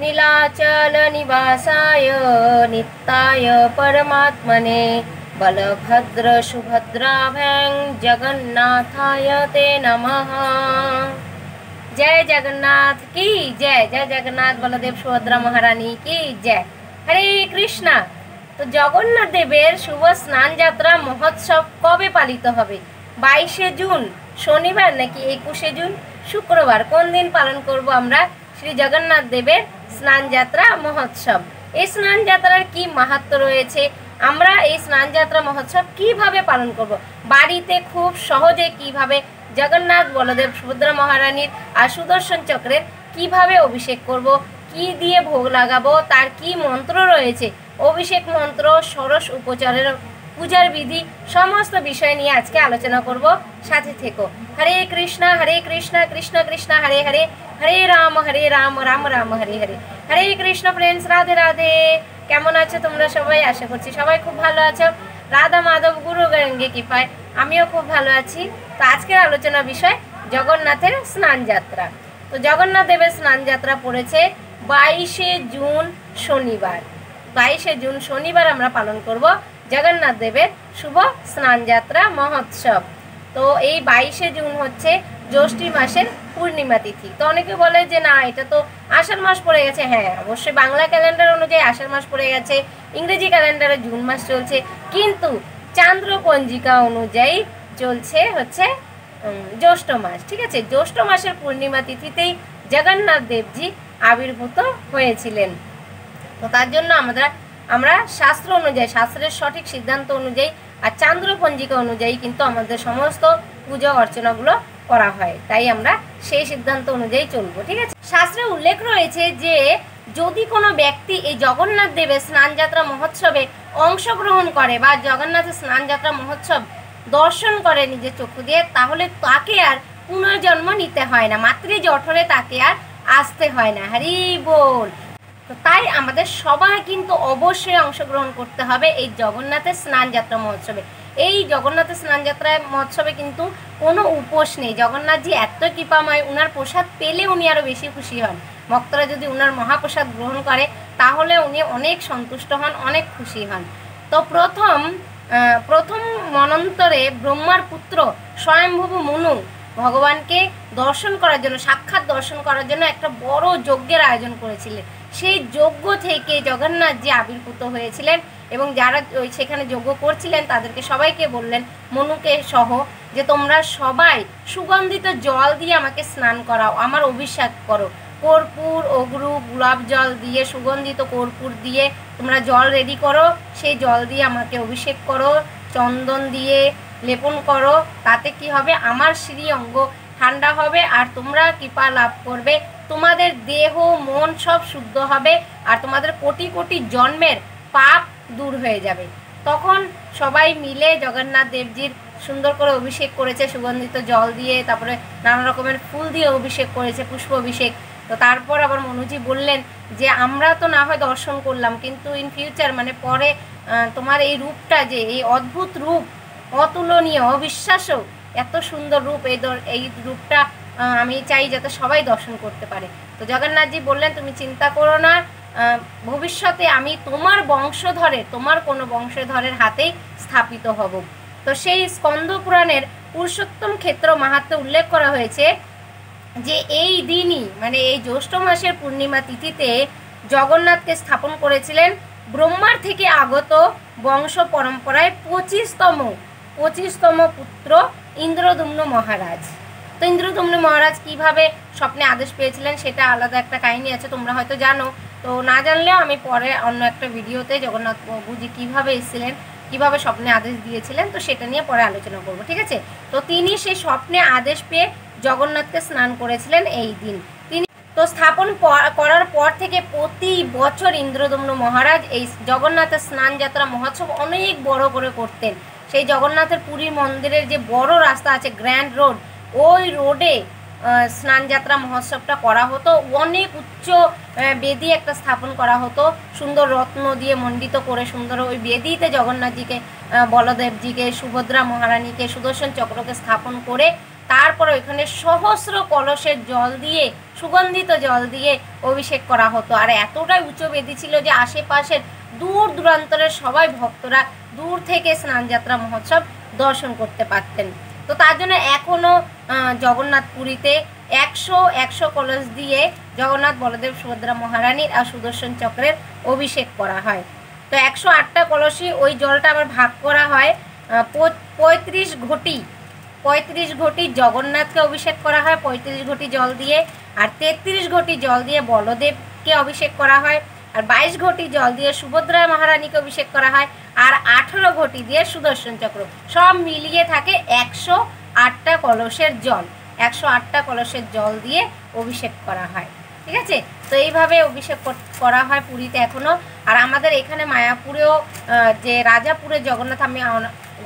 नीलाचल निवासाय नित्याय परमात्मने बलभद्र सुभद्राभ्यां जगन्नाथाय ते नमः। जय जगन्नाथ की जय। जय जगन्नाथ बलदेव सुभद्रा महारानी की जय। हरे कृष्णा। तो जगन्नाथ देवेर शुभ स्नान यात्रा महोत्सव कबे पालित होबे? 22 जून शनिवार नाकि 21 जून शुक्रवार? कोन दिन पालन करब आमरा श्री जगन्नाथ देवेर स्नान यात्रा महोत्सव? এই স্নান যাত্রার কি মাহাত্ম্য রয়েছে, আমরা এই স্নান যাত্রা মহোৎসব কিভাবে পালন করব, বাড়িতে খুব সহজে কিভাবে জগন্নাথ বলদেব সুভদ্রা মহারানীর আর সুদর্শন চক্রের কিভাবে অভিষেক করব, কি দিয়ে ভোগ লাগাবো, তার কি মন্ত্র রয়েছে, অভিষেক মন্ত্র, ষোড়শ উপচারের পূজার বিধি, সমস্ত বিষয় নিয়ে আজকে আলোচনা করব। সাথে থেকো। হরে কৃষ্ণ কৃষ্ণ কৃষ্ণ হরে হরে, হরে রাম রাম রাম হরে হরে। হরে কৃষ্ণ ফ্রেন্ডস, রাধে রাধে। কেমন আছো তোমরা সবাই? আশা করছি সবাই খুব ভালো আছো। রাধা মাধব গুরু গঙ্গে কৃপায় আমিও খুব ভালো আছি। তো আজকের আলোচনা বিষয় জগন্নাথের স্নান যাত্রা। তো জগন্নাথ দেবের স্নান যাত্রা পড়েছে 22 জুন শনিবার। 22 জুন শনিবার আমরা পালন করব জগন্নাথ দেবের শুভ স্নান যাত্রা মহোৎসব। তো এই 22 জুন হচ্ছে জ্যৈষ্ঠ মাসের পূর্ণিমা তিথি। তো অনেকে বলে যে না, এটা তো আষাঢ় মাস পড়ে গেছে। হ্যাঁ, অবশ্যই বাংলা ক্যালেন্ডার অনুযায়ী আষাঢ় মাস পড়ে গেছে, ইংরেজি ক্যালেন্ডারে জুন মাস চলছে, কিন্তু চান্দ্র পঞ্জিকা অনুযায়ী চলছে হচ্ছে জ্যৈষ্ঠ মাস। ঠিক আছে, জ্যৈষ্ঠ মাসের পূর্ণিমা তিথিতেই জগন্নাথ দেবজি আবির্ভূত হয়েছিলেন। তো তার জন্য আমরা শাস্ত্র অনুযায়ী, শাস্ত্রের সঠিক সিদ্ধান্ত অনুযায়ী আর চান্দ্র পঞ্জিকা অনুযায়ী কিন্তু আমাদের সমস্ত পূজা অর্চনাগুলো করা হয়। তাই আমরা সেই সিদ্ধান্ত অনুযায়ী চলবো। ঠিক আছে, শাস্ত্রে উল্লেখ রয়েছে যে যদি কোনো ব্যক্তি এই জগন্নাথ দেবের স্নান যাত্রা মহোৎসবে অংশগ্রহণ করে বা জগন্নাথের স্নান যাত্রা মহোৎসব দর্শন করে নিজের চক্ষু দিয়ে, তাহলে তাকে আর পুনর্জন্ম নিতে হয় না, মাতৃ জঠরে তাকে আর আসতে হয় না। হরি বল। তো তাই আমাদের সবাই কিন্তু অবশ্যই অংশগ্রহণ করতে হবে এই জগন্নাথের স্নান যাত্রা মহোৎসবে। এই জগন্নাথের স্নান যাত্রা মহোৎসবে কিন্তু কোনো উপোস নেই। জগন্নাথজি এত কৃপাময়, উনার প্রসাদ পেলে উনি আরও বেশি খুশি হন। ভক্তরা যদি উনার মহাপ্রসাদ গ্রহণ করে তাহলে উনি অনেক সন্তুষ্ট হন, অনেক খুশি হন। তো প্রথম মনন্তরে ব্রহ্মার পুত্র স্বয়ংভূ মনু ভগবানকে দর্শন করার জন্য, সাক্ষাৎ দর্শন করার জন্য একটা বড় যজ্ঞের আয়োজন করেছিলেন। সেই যজ্ঞ থেকে জগন্নাথজি আবির্ভূত হয়েছিলেন এবং যারা সেখানে যজ্ঞ করছিলেন তাদেরকে সবাইকে বললেন, মনুকে সহ, যে তোমরা সবাই সুগন্ধিত জল দিয়ে আমাকে স্নান করাও, আমার অভিষেক করো। কর্পূর, অগরু, গোলাপ জল দিয়ে, সুগন্ধিত কর্পূর দিয়ে তোমরা জল রেডি করো, সেই জল দিয়ে আমাকে অভিষেক করো, চন্দন দিয়ে লেপন করো। তাতে কি হবে, আমার শ্রী অঙ্গ ঠান্ডা হবে আর তোমরা কৃপা লাভ করবে, তোমাদের দেহ মন সব শুদ্ধ হবে আর তোমাদের কোটি কোটি জন্মের পাপ দূর হয়ে যাবে। তখন সবাই মিলে জগন্নাথ দেবজির সুন্দর করে অভিষেক করেছে সুগন্ধিত জল দিয়ে, তারপরে নানা রকমের ফুল দিয়ে অভিষেক করেছে, পুষ্প অভিষেক। তো তারপর আবার মনুজি বললেন যে আমরা তো না হয় দর্শন করলাম, কিন্তু ইন ফিউচার মানে পরে তোমার এই রূপটা, যে এই অদ্ভুত রূপ, অতুলনীয়, অবিশ্বাস্য, এত সুন্দর রূপ, এই রূপটা আমি চাই যাতে সবাই দর্শন করতে পারে। তো জগন্নাথজি বললেন তুমি চিন্তা করো না, ভবিষ্যতে আমি তোমার বংশধরের, তোমার কোনো বংশধরের হাতেই স্থাপিত হব। তো সেই স্কন্দ পুরাণের পুরুষোত্তম ক্ষেত্র মাহাত্ম্যে উল্লেখ করা হয়েছে যে এই দিনই মানে এই জ্যৈষ্ঠ মাসের পূর্ণিমা তিথিতে জগন্নাথকে স্থাপন করেছিলেন ব্রহ্মার থেকে আগত বংশ পরম্পরায় 25তম পুত্র ইন্দ্রদুম্ন মহারাজ। তো ইন্দ্রদুম্ন মহারাজ কিভাবে স্বপ্নে আদেশ পেয়েছিলেন সেটা আলাদা একটা কাহিনী আছে, তোমরা হয়তো জানো। তো না জানলেও আমি পরে অন্য একটা ভিডিওতে জগন্নাথ প্রভুজি কীভাবে এসেছিলেন, কীভাবে স্বপ্নে আদেশ দিয়েছিলেন, তো সেটা নিয়ে পরে আলোচনা করবো। ঠিক আছে, তো তিনি সেই স্বপ্নে আদেশ পেয়ে জগন্নাথকে স্নান করেছিলেন এই দিন। তিনি তো স্থাপন করার পর থেকে প্রতি বছর ইন্দ্রদম্ন মহারাজ এই জগন্নাথের স্নান যাত্রা মহোৎসব অনেক বড় করে করতেন। সেই জগন্নাথের পুরী মন্দিরের যে বড় রাস্তা আছে, গ্র্যান্ড রোড, ওই রোডে স্নান যাত্রা মহোৎসবটা করা হতো। অনেক উচ্চ বেদি একটা স্থাপন করা হতো, সুন্দর রত্ন দিয়ে মণ্ডিত করে সুন্দর ওই বেদিতে জগন্নাথজিকে, বলদেবজিকে, সুভদ্রা মহারানীকে, সুদর্শন চক্রকে স্থাপন করে তারপরে ওইখানে সহস্র কলসের জল দিয়ে, সুগন্ধিত জল দিয়ে অভিষেক করা হতো। আর এতটাই উঁচু বেদি ছিল যে আশেপাশের দূর দূরান্তরের সবাই ভক্তরা দূর থেকে স্নানযাত্রা মহোৎসব দর্শন করতে পারতেন। তো তার জন্য এখনও জগন্নাথ পুরীতে 100 কলস দিয়ে জগন্নাথ, বলদেব, সুভদ্রা মহারানীর আর সুদর্শন চক্রের অভিষেক করা হয়। তো 108টা কলসই ওই জলটা আবার ভাগ করা হয় 35 ঘটি জগন্নাথকে অভিষেক করা হয় 35 ঘটি জল দিয়ে, আর 33 ঘটি জল দিয়ে বলদেবকে অভিষেক করা হয়, আর 22 ঘটি জল দিয়ে সুভদ্রা মহারানীকে অভিষেক করা হয়, আর 18 ঘটি দিয়ে সুদর্শন চক্র। সব মিলিয়ে থাকে 108টা কলসের জল। 108টা কলসের জল দিয়ে অভিষেক করা হয়। ঠিক আছে, তো এইভাবে অভিষেক করা হয় পুরীতে এখনও। আর আমাদের এখানে মায়াপুরেও যে রাজাপুরে জগন্নাথ, আমি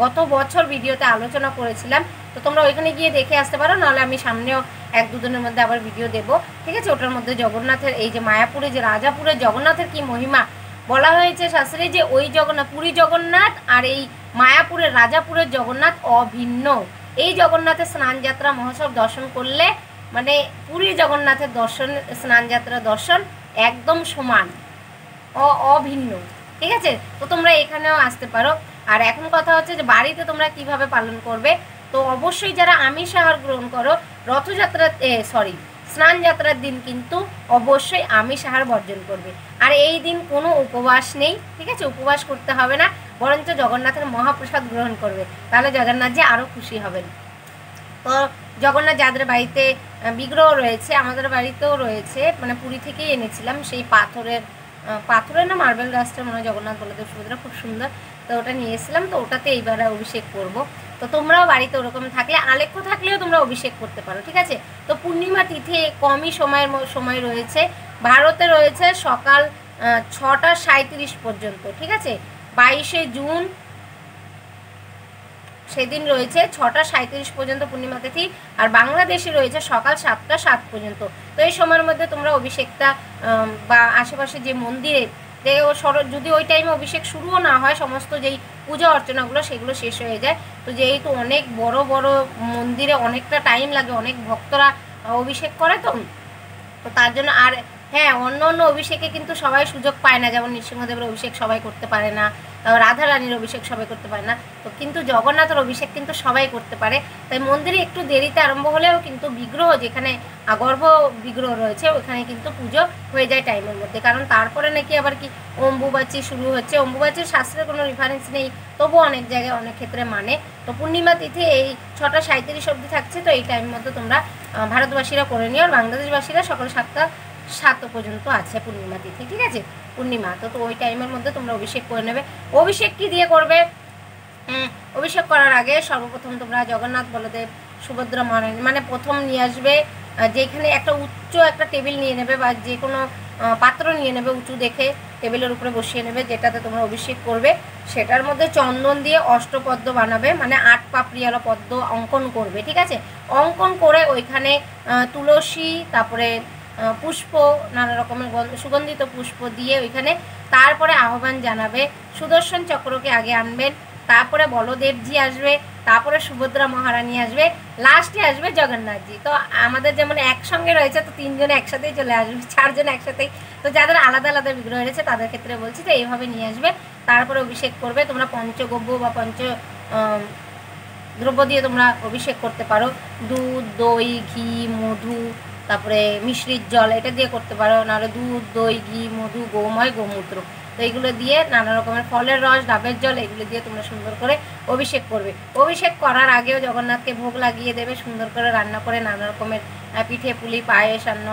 গত বছর ভিডিওতে আলোচনা করেছিলাম, তো তোমরা ওইখানে গিয়ে দেখে আসতে পারো, নাহলে আমি সামনেও 1-2 দিনের মধ্যে আবার ভিডিও দেব। ঠিক আছে, ওটার মধ্যে জগন্নাথের, এই যে মায়াপুরে যে রাজাপুরে জগন্নাথের কি মহিমা বলা হয়েছে শাস্ত্রে, যে ওই জগন্নাথ, পুরী জগন্নাথ আর এই মায়াপুরের রাজাপুরের জগন্নাথ অভিন্ন। এই জগন্নাথের স্নানযাত্রা মহোৎসব দর্শন করলে মানে পুরী জগন্নাথের দর্শন, স্নানযাত্রা দর্শন একদম সমান, অভিন্ন। ঠিক আছে, তো তোমরা এখানেও আসতে পারো। আর এখন কথা হচ্ছে যে বাড়িতে তোমরা কিভাবে পালন করবে। তো অবশ্যই যারা আমিষ আহার গ্রহণ করো, স্নানযাত্রার দিন কিন্তু অবশ্যই আমিষ আহার বর্জন করবে। আর এই দিন কোনো উপবাস নেই। ঠিক আছে, উপবাস করতে হবে না, বরঞ্চ জগন্নাথের মহাপ্রসাদ গ্রহণ করবে, তাহলে জগন্নাথজি আরও খুশি হবেন। তো জগন্নাথ যাদের বাড়িতে বিগ্রহ রয়েছে, আমাদের বাড়িতেও রয়েছে, মানে পুরী থেকেই এনেছিলাম, সেই পাথরের না মার্বেল রাস্তার মনে হয় জগন্নাথ, বলদেব, সুভদ্রা, খুব সুন্দর। তো ওটা নিয়ে এসেছিলাম, তো ওটাতে এইবার অভিষেক করব। তো তোমরাও বাড়িতে ওরকম থাকলে, আলেখ্য থাকলেও তোমরা অভিষেক করতে পারো। ঠিক আছে, তো পূর্ণিমা তিথি কমই সময় রয়েছে। ভারতে রয়েছে সকাল 6টা 37 পর্যন্ত। ঠিক আছে, 22শে জুন সেদিন রয়েছে 6টা 37 পর্যন্ত পূর্ণিমা তিথি, আর বাংলাদেশে রয়েছে সকাল 7টা 7 পর্যন্ত। তো এই সময়ের মধ্যে তোমরা অভিষেকটা বা আশেপাশে যে মন্দিরে যদি ওই টাইমে অভিষেক শুরুও না হয়, সমস্ত যেই পূজা অর্চনাগুলো সেগুলো শেষ হয়ে যায়। তো যেহেতু অনেক বড় বড় মন্দিরে অনেকটা টাইম লাগে, অনেক ভক্তরা অভিষেক করে, তো তার জন্য। আর হ্যাঁ, অন্য অভিষেকে কিন্তু সবাই সুযোগ পায় না, যেমন নৃসিংহদেবের অভিষেক সবাই করতে পারে না, রাধা রানীর অভিষেক সবাই করতে পারে না, তো কিন্তু জগন্নাথের অভিষেক কিন্তু সবাই করতে পারে। তাই মন্দিরে একটু দেরিতে আরম্ভ হলেও কিন্তু বিগ্রহ, যেখানে গর্ভ বিগ্রহ রয়েছে, ওখানে কিন্তু পুজো হয়ে যায় টাইমের মধ্যে। কারণ তারপরে নাকি আবার কি অম্বুবাচী শুরু হচ্ছে। অম্বুবাচীর শাস্ত্রের কোনো রেফারেন্স নেই, তবুও অনেক জায়গায় অনেক ক্ষেত্রে মানে। তো পূর্ণিমা তিথি এই 6টা 37 অবধি থাকছে। তো এই টাইমের মধ্যে তোমরা ভারতবাসীরা করে নিও, আর বাংলাদেশবাসীরা সকাল 7টা 7 পর্যন্ত আছে পূর্ণিমা তিথি। ঠিক আছে, পূর্ণিমা, তো ওই টাইমের মধ্যে তোমরা অভিষেক করে নেবে। অভিষেক কি দিয়ে করবে? অভিষেক করার আগে সর্বপ্রথম তোমরা জগন্নাথ, বলদেব, সুভদ্রা মহারানী মানে প্রথম নিয়ে আসবে, যেখানে একটা উচ্চ একটা টেবিল নিয়ে নেবে, বা যে কোনো পাত্র নিয়ে নেবে, উঁচু দেখে টেবিলের উপরে বসিয়ে নেবে, যেটাতে তোমরা অভিষেক করবে। সেটার মধ্যে চন্দন দিয়ে অষ্টপদ্ম বানাবে, মানে 8 পাপড়িওয়ালা পদ্ম অঙ্কন করবে। ঠিক আছে, অঙ্কন করে ওইখানে তুলসী, তারপরে পুষ্প, নানা রকমের সুগন্ধিত পুষ্প দিয়ে ওইখানে তারপরে আহ্বান জানাবে। সুদর্শন চক্রকে আগে আনবেন, তারপরে বলদেবজি আসবে, তারপরে সুভদ্রা মহারানী আসবে, লাস্টে আসবে জগন্নাথজি। তো আমাদের যেমন একসঙ্গে রয়েছে, তো 3 জন একসাথেই চলে আসবে, 4 জন একসাথেই। তো যাদের আলাদা আলাদা বিগ্রহ রয়েছে তাদের ক্ষেত্রে বলছি, তো এইভাবে নিয়ে আসবে, তারপরে অভিষেক করবে। তোমরা পঞ্চগব্য বা দ্রব্য দিয়ে তোমরা অভিষেক করতে পারো, দুধ, দই, ঘি, মধু, তারপরে মিশ্রিত জল, এটা দিয়ে করতে পারো, নাহলে দুধ, দই, ঘি, মধু, গোময়, গোমূত্র, তো এইগুলো দিয়ে নানা রকমের ফলের রস, ডাবের জল, এগুলো দিয়ে তোমরা সুন্দর করে অভিষেক করবে। অভিষেক করার আগেও জগন্নাথকে ভোগ লাগিয়ে দেবে, সুন্দর করে রান্না করে নানা রকমের পিঠে পুলি, পায়েস, অন্ন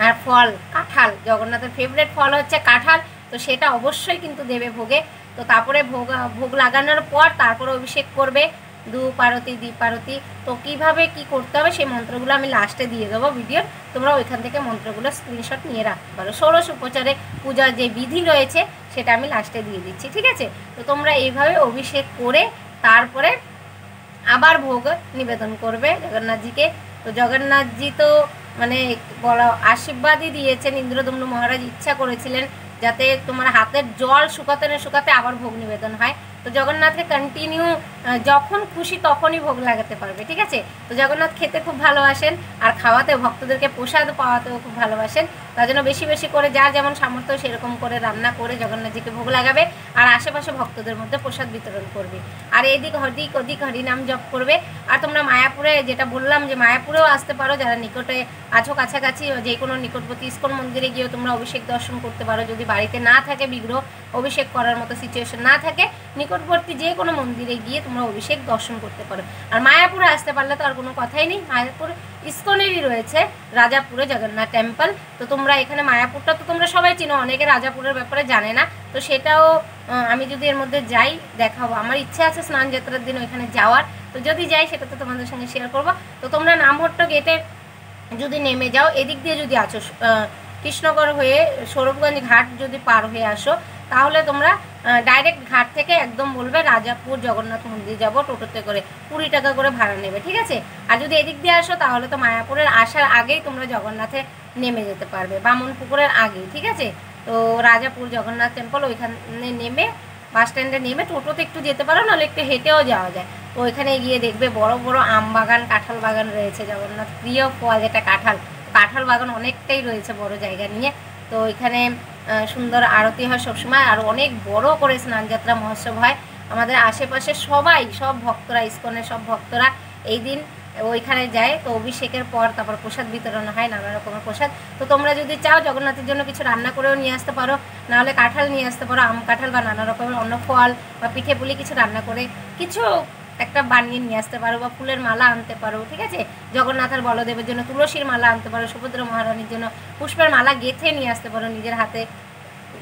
আর ফল, কাঁঠাল, জগন্নাথের ফেভারিট ফল হচ্ছে কাঁঠাল, তো সেটা অবশ্যই কিন্তু দেবে ভোগে। তো তারপরে ভোগ লাগানোর পর তারপরে অভিষেক করবে, ধূপ আরতি, দীপ আরতি। তো কীভাবে কি করতে হবে সেই মন্ত্রগুলো আমি লাস্টে দিয়ে দেবো ভিডিওর, তোমরা ওইখান থেকে মন্ত্রগুলো স্ক্রিনশট নিয়ে রাখতে পারো। ষোড়শ উপচারে পূজার যে বিধি রয়েছে সেটা আমি লাস্টে দিয়ে দিচ্ছি। ঠিক আছে, তো তোমরা এইভাবে অভিষেক করে তারপরে আবার ভোগ নিবেদন করবে জগন্নাথজিকে। তো জগন্নাথজি তো মানে বলা আশীর্বাদই দিয়েছেন, ইন্দ্রদম্নু মহারাজ ইচ্ছা করেছিলেন যাতে তোমার হাতের জল শুকাতে না শুকাতে আবার ভোগ নিবেদন হয়। তো জগন্নাথকে কন্টিনিউ যখন খুশি তখনই ভোগ লাগাতে পারবে, ঠিক আছে। তো জগন্নাথ খেতে খুব ভালোবাসেন আর খাওয়াতেও, ভক্তদেরকে প্রসাদ পাওয়াতেও খুব ভালোবাসেন। তার জন্য বেশি বেশি করে যার যেমন সামর্থ্য সেরকম করে রান্না করে জগন্নাথজিকে ভোগ লাগাবে আর আশেপাশে ভক্তদের মধ্যে প্রসাদ বিতরণ করবে। আর এদিক ওদিক হরিনাম জপ করবে। আর তোমরা মায়াপুরে, যেটা বললাম যে মায়াপুরেও আসতে পারো, যারা নিকটে আছো কাছাকাছি যে কোনো নিকটবর্তী ইস্কন মন্দিরে গিয়েও তোমরা অভিষেক দর্শন করতে পারো। যদি বাড়িতে না থাকে বিগ্রহ অভিষেক করার মতো সিচুয়েশন না থাকে, নিকটবর্তী যে কোনো মন্দিরে গিয়ে তোমরা অভিষেক দর্শন করতে পারো। আর মায়াপুরে আসতে পারলে তো আর কোনো কথাই নেই, মায়াপুর ইস্কনেরই রয়েছে রাজাপুরে জগন্নাথ টেম্পল। তো তোমরা এখানে মায়াপুরটা তো তোমরা সবাই চিনো, অনেকে রাজাপুরের ব্যাপারে জানে না, তো সেটাও আমি যদি এর মধ্যে যাই দেখাবো। আমার ইচ্ছা আছে স্নান যাত্রার দিন ওইখানে যাওয়ার, তো যদি যাই সেটা তো তোমাদের সঙ্গে শেয়ার করবো। তো তোমরা নামহট্ট গেটে যদি নেমে যাও, এদিক দিয়ে যদি আছো কৃষ্ণগড় হয়ে সৌরভগঞ্জ ঘাট যদি পার হয়ে আসো, তাহলে তোমরা ডাইরেক্ট ঘাট থেকে একদম বলবে রাজাপুর জগন্নাথ মন্দির যাব, টোটোতে করে 20 টাকা করে ভাড়া নেবে, ঠিক আছে। আর যদি এদিক দিয়ে আসো তাহলে তো মায়াপুরের আসার আগেই তোমরা জগন্নাথে নেমে যেতে পারবে, বামনপুকুরের আগেই, ঠিক আছে। তো রাজাপুর জগন্নাথ টেম্পল ওইখানে নেমে বাস স্ট্যান্ডে নেমে টোটোতে একটু যেতে পারো, নাহলে একটু হেঁটেও যাওয়া যায়। তো ওইখানে গিয়ে দেখবে বড় বড় আম বাগান, কাঁঠাল বাগান রয়েছে, জগন্নাথ প্রিয় ফল যেটা কাঁঠাল বাগান অনেকটাই রয়েছে বড় জায়গা নিয়ে। তো এখানে সুন্দর আরতি হয় সবসময়, আর অনেক বড় করে স্নানযাত্রা মহোৎসব হয়। আমাদের আশেপাশে সবাই, সব ভক্তরা, ইস্কনের সব ভক্তরা এই দিন ওইখানে যায়। তো অভিষেকের পর তারপর প্রসাদ বিতরণ হয়, নানা রকমের প্রসাদ। তো তোমরা যদি চাও জগন্নাথের জন্য কিছু রান্না করেও নিয়ে আসতে পারো, নাহলে কাঁঠাল নিয়ে আসতে পারো, আম কাঁঠাল বা নানা রকমের অন্য ফল বা পিঠে পুলি কিছু রান্না করে কিছু একটা বানিয়ে নিয়ে আসতে পারো, বা ফুলের মালা আনতে পারো, ঠিক আছে। জগন্নাথ আর বলদেবের জন্য তুলসীর মালা আনতে পারো, সুভদ্রা মহারানীর জন্য পুষ্পের মালা গেঁথে নিয়ে আসতে পারো নিজের হাতে,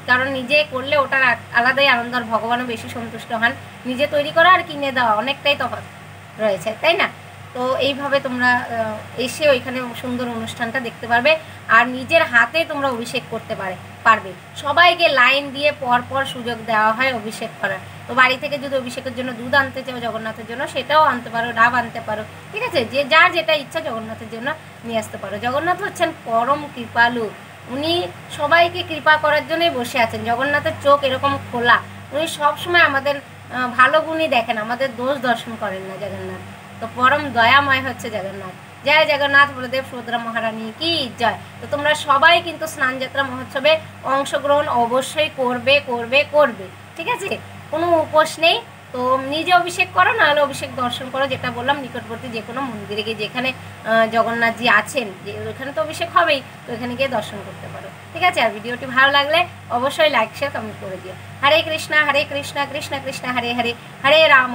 কারণ নিজে করলে ওটার আলাদাই আনন্দ, আর ভগবানও বেশি সন্তুষ্ট হন। নিজে তৈরি করা আর কিনে দেওয়া অনেকটাই তফাৎ রয়েছে, তাই না। তো এইভাবে তোমরা এসে ওইখানে সুন্দর অনুষ্ঠানটা দেখতে পারবে, আর নিজের হাতে তোমরা অভিষেক করতে পারবে। সবাইকে লাইন দিয়ে পর সুযোগ দেওয়া হয় অভিষেক করার। তো বাড়ি থেকে যদি অভিষেকের জন্য দুধ আনতে চাও জগন্নাথের জন্য, সেটাও আনতে পারো, ডাব আনতে পারো, ঠিক আছে। যে যার যেটা ইচ্ছা জগন্নাথের জন্য নিয়ে আসতে পারো। জগন্নাথ হচ্ছেন পরম কৃপালু, উনি সবাইকে কৃপা করার জন্যই বসে আছেন। জগন্নাথের চোখ এরকম খোলা, উনি সবসময় আমাদের ভালো গুণই দেখেন, আমাদের দোষ দর্শন করেন না জগন্নাথ। তো পরম দয়াময় হচ্ছে জগন্নাথ। জয় জগন্নাথ বলদেব সুভদ্রা মহারানী কি জয়। তো তোমরা সবাই কিন্তু স্নানযাত্রা মহোৎসবে অংশগ্রহণ অবশ্যই করবে, ঠিক আছে। কোনো উপোস নেই। তো নিজে অভিষেক করো, নাহলে অভিষেক দর্শন করো, যেটা বললাম নিকটবর্তী যে কোনো মন্দিরে গিয়ে, যেখানে জগন্নাথজি আছেন, যে ওখানে তো অভিষেক হবেই, তো এখানে গিয়ে দর্শন করতে পারো, ঠিক আছে। আর ভিডিওটি ভালো লাগলে অবশ্যই লাইক শেয়ার কমেন্ট করে দিও। হরে কৃষ্ণা কৃষ্ণ কৃষ্ণ হরে হরে, হরে রাম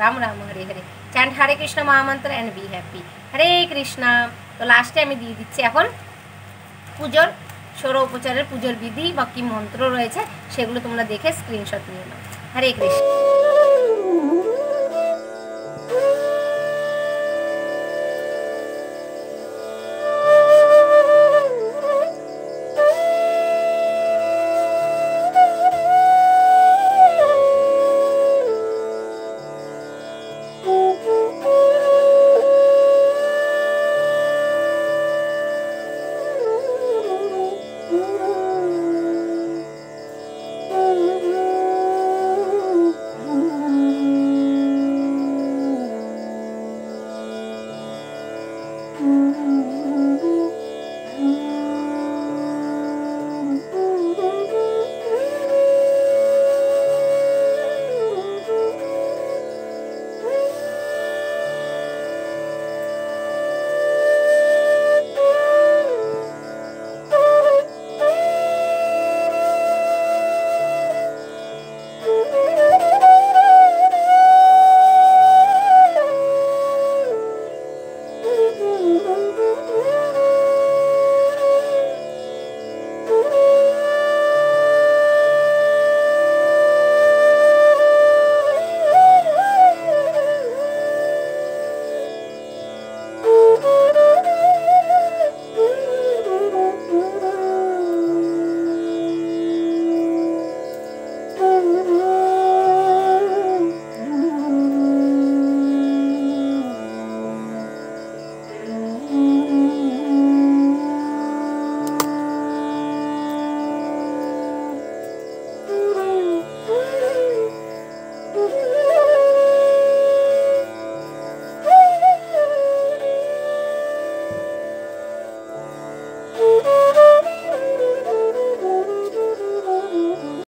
রাম রাম হরে হরে। চ্যান্ট হরে কৃষ্ণ মহামন্ত্র অ্যান্ড বি হ্যাপি। হরে কৃষ্ণা। তো লাস্টে আমি দিয়ে দিচ্ছি এখন পুজোর ষোড়োপচারের পুজোর বিধি বা কি মন্ত্র রয়েছে, সেগুলো তোমরা দেখে স্ক্রিনশট নিয়ে নাও। হরে কৃষ্ণ।